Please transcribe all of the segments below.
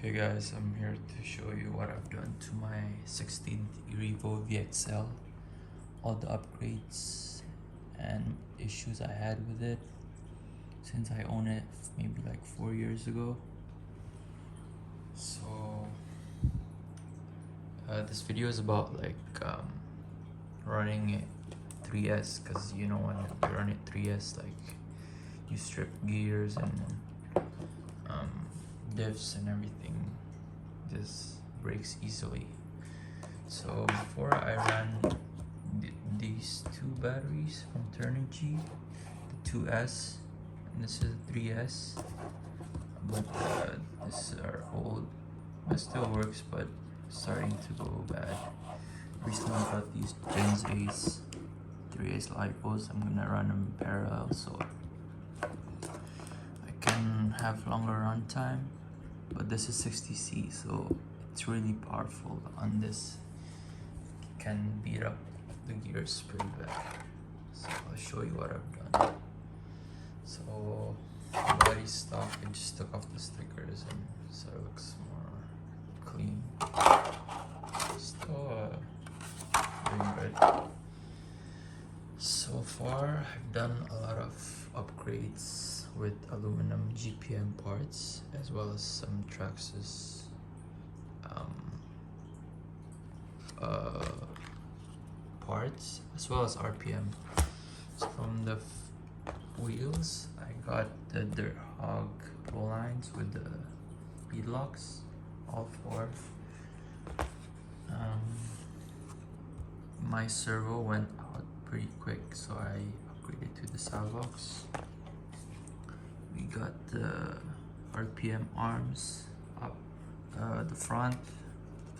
Okay guys, I'm here to show you what I've done to my 16th E-Revo VXL, all the upgrades and issues I had with it since I own it maybe like 4 years ago. So this video is about running it 3S, because you know when you run it 3S, like you strip gears and diffs and everything just breaks easily. So before I ran these two batteries from Turnigy, the 2S and this is a 3S, but these are old. It still works, but starting to go bad. Recently got these Gens A's 3S LiPos. I'm gonna run them parallel so I can have longer run time. But this is 60C, so it's really powerful on this. It can beat up the gears pretty bad. So I'll show you what I've done. So the body stock, I just took off the stickers and so it looks more clean. Still doing good. So far I've done a lot of upgrades with aluminum GPM parts, as well as some Traxxas parts, as well as RPM. So from the wheels, I got the Dirt Hog PROLINEs with the beadlocks, all four. My servo went out pretty quick, so I upgraded to the SAVOX. We got the RPM arms up, the front,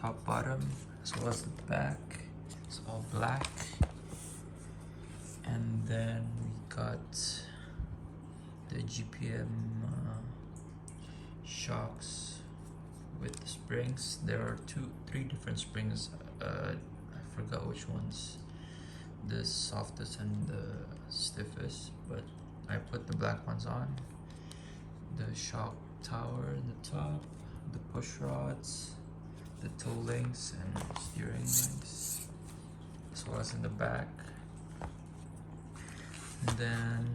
top, bottom, as well as the back. It's all black. And then we got the GPM shocks with the springs. There are three different springs. I forgot which ones, the softest and the stiffest, but I put the black ones on. The shock tower in the top, the push rods, the toe links and steering links, as well as in the back. And then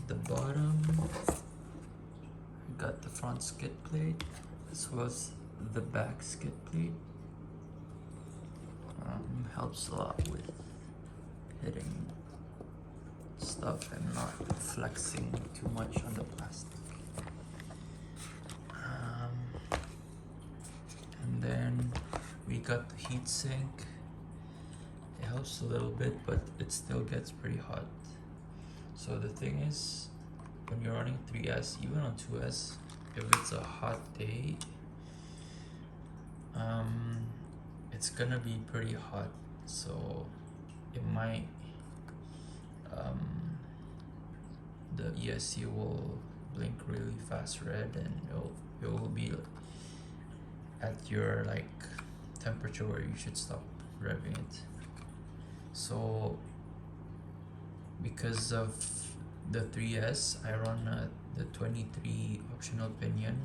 the bottom, I got the front skid plate as well as the back skid plate. Helps a lot with hitting stuff and not flexing too much on the plastic. And then we got the heat sink. It helps a little bit, but it still gets pretty hot. So the thing is, when you're running 3S, even on 2S, if it's a hot day, it's gonna be pretty hot, so it might the ESC will blink really fast red, and it will be at your temperature where you should stop revving it. So because of the 3S, I run the 23 optional pinion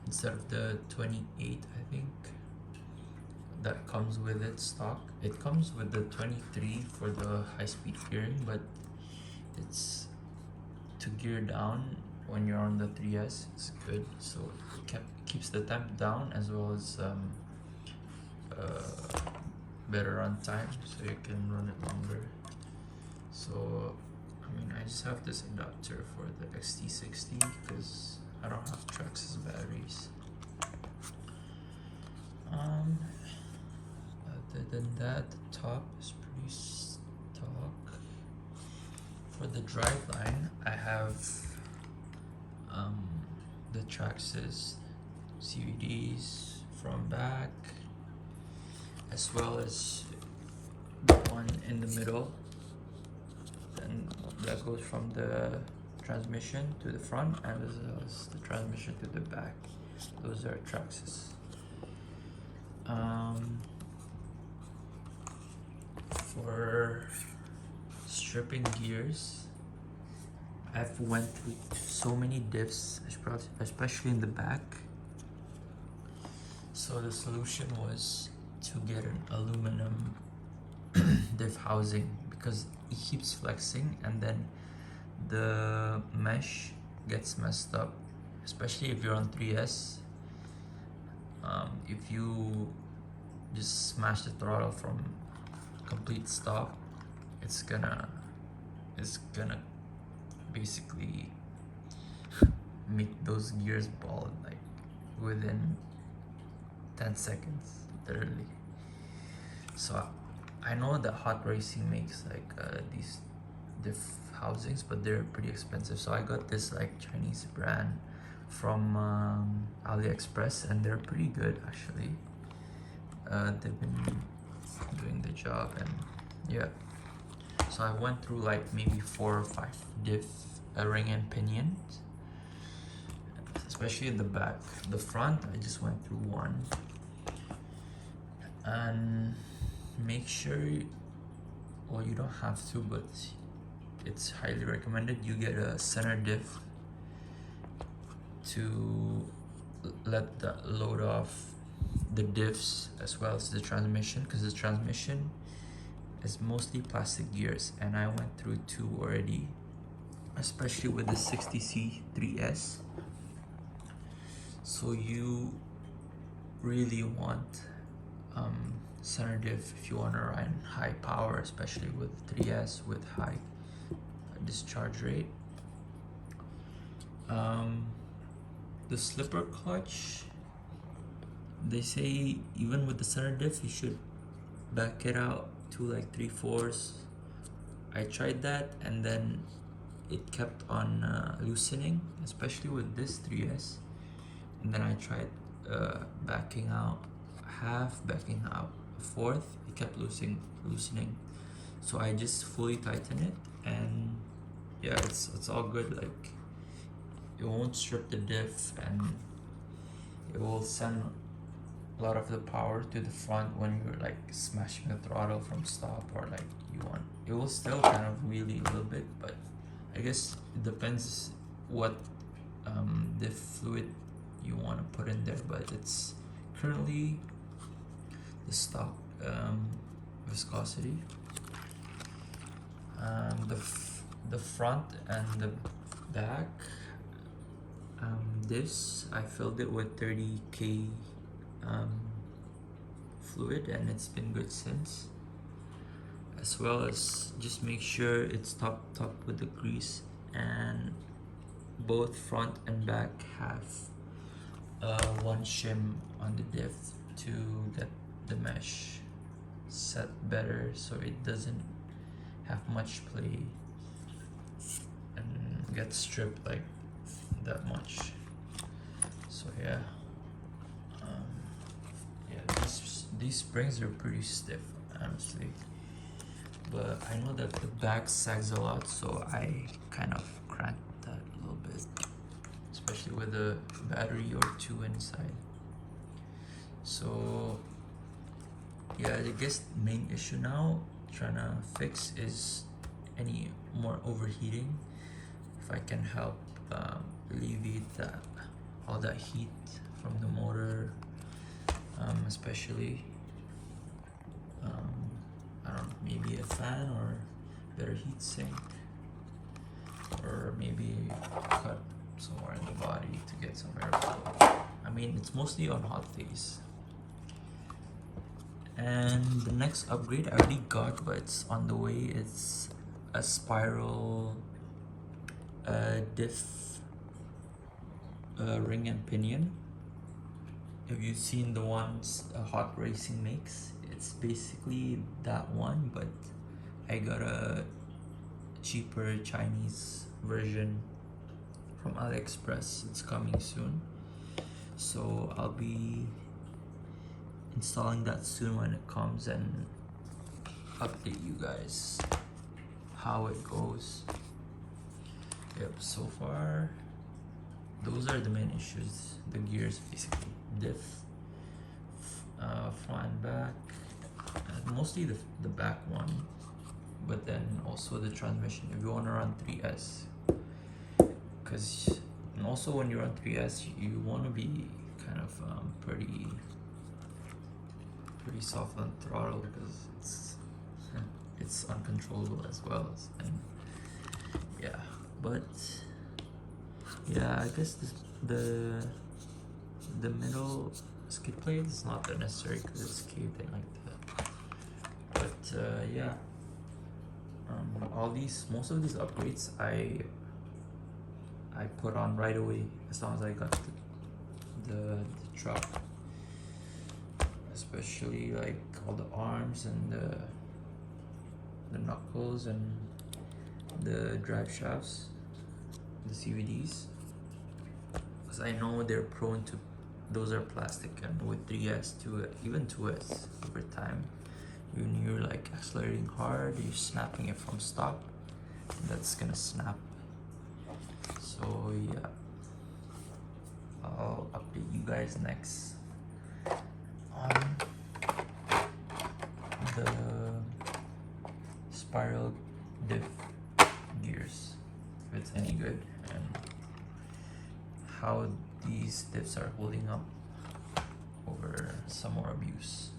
instead of the 28, I think, that comes with it stock. It comes with the 23 for the high-speed gearing, but it's to gear down when you're on the 3S. It's good, so it keeps the temp down, as well as better run time, so you can run it longer. So I mean, I just have this adapter for the XT60 because I don't have Traxxas batteries. Other than that, the top is pretty stock. For the driveline, I have the Traxxas CVDs from back, as well as the one in the middle, and that goes from the transmission to the front, and as well as the transmission to the back. Those are Traxxas. For stripping gears, I've went through so many diffs, especially in the back, So the solution was to get an aluminum diff housing, because it keeps flexing and then the mesh gets messed up, especially if you're on 3S. If you just smash the throttle from complete stop, it's gonna basically make those gears bald like within 10 seconds, literally. So I know that hot racing makes like these diff housings, but they're pretty expensive. So I got this like Chinese brand from AliExpress, and they're pretty good actually. They've been doing the job, and yeah. So I went through like maybe 4 or 5 diff ring and pinions, especially in the back. The front, I just went through one. And make sure, well, you don't have to, but it's highly recommended you get a center diff to let the load off the diffs as well as the transmission, because the transmission is mostly plastic gears, and I went through 2 already, especially with the 60C3S. So you really want center diff if you want to run high power, especially with 3S with high discharge rate. The slipper clutch, they say even with the center diff you should back it out to like 3/4. I tried that and then it kept on loosening, especially with this 3S. And then I tried backing out half, backing out a fourth, it kept loosening. So I just fully tighten it, and yeah, it's all good. Like, it won't strip the diff, and it will send a lot of the power to the front when you're like smashing the throttle from stop, or like you want. It will still kind of wheelie a little bit, but I guess it depends what diff fluid you want to put in there. But it's currently the stock viscosity. The front and the back this, I filled it with 30K fluid, and it's been good since. As well as just make sure it's topped up with the grease, and both front and back have one shim on the diff to get the mesh set better, so it doesn't have much play and get stripped like that much. So yeah, these springs are pretty stiff, honestly, but I know that the back sags a lot, so I kind of cranked that a little bit, especially with a battery or 2 inside. So yeah, I guess the main issue now trying to fix is any more overheating. If I can help alleviate that, all that heat from the motor, especially I don't know, maybe a fan or better heat sink, or maybe cut somewhere in the body to get some airflow. I mean, it's mostly on hot days. And the next upgrade I already got, but it's on the way. It's a spiral diff ring and pinion. Have you seen the ones Hot Racing makes? It's basically that one, but I got a cheaper Chinese version from AliExpress. It's coming soon, so I'll be installing that soon when it comes, and update you guys how it goes. Yep, so far those are the main issues. The gears, basically, diff, front and back, mostly the back one, but then also the transmission if you want to run 3S, because also when you run 3S you want to be kind of pretty pretty soft on throttle because it's uncontrollable as well. And yeah, but yeah, I guess the middle skid plate is not that necessary because it's caved in like that. But yeah, most of these upgrades I put on right away as long as I got the truck, especially like all the arms and the knuckles and the drive shafts, the CVDs, because I know they're prone to, those are plastic, and with 3S, even 2S, over time, when you're like accelerating hard, you're snapping it from stop, and that's gonna snap. So yeah, I'll update you guys next on the spiral diff gears, if it's any good, and how these diffs are holding up over some more abuse.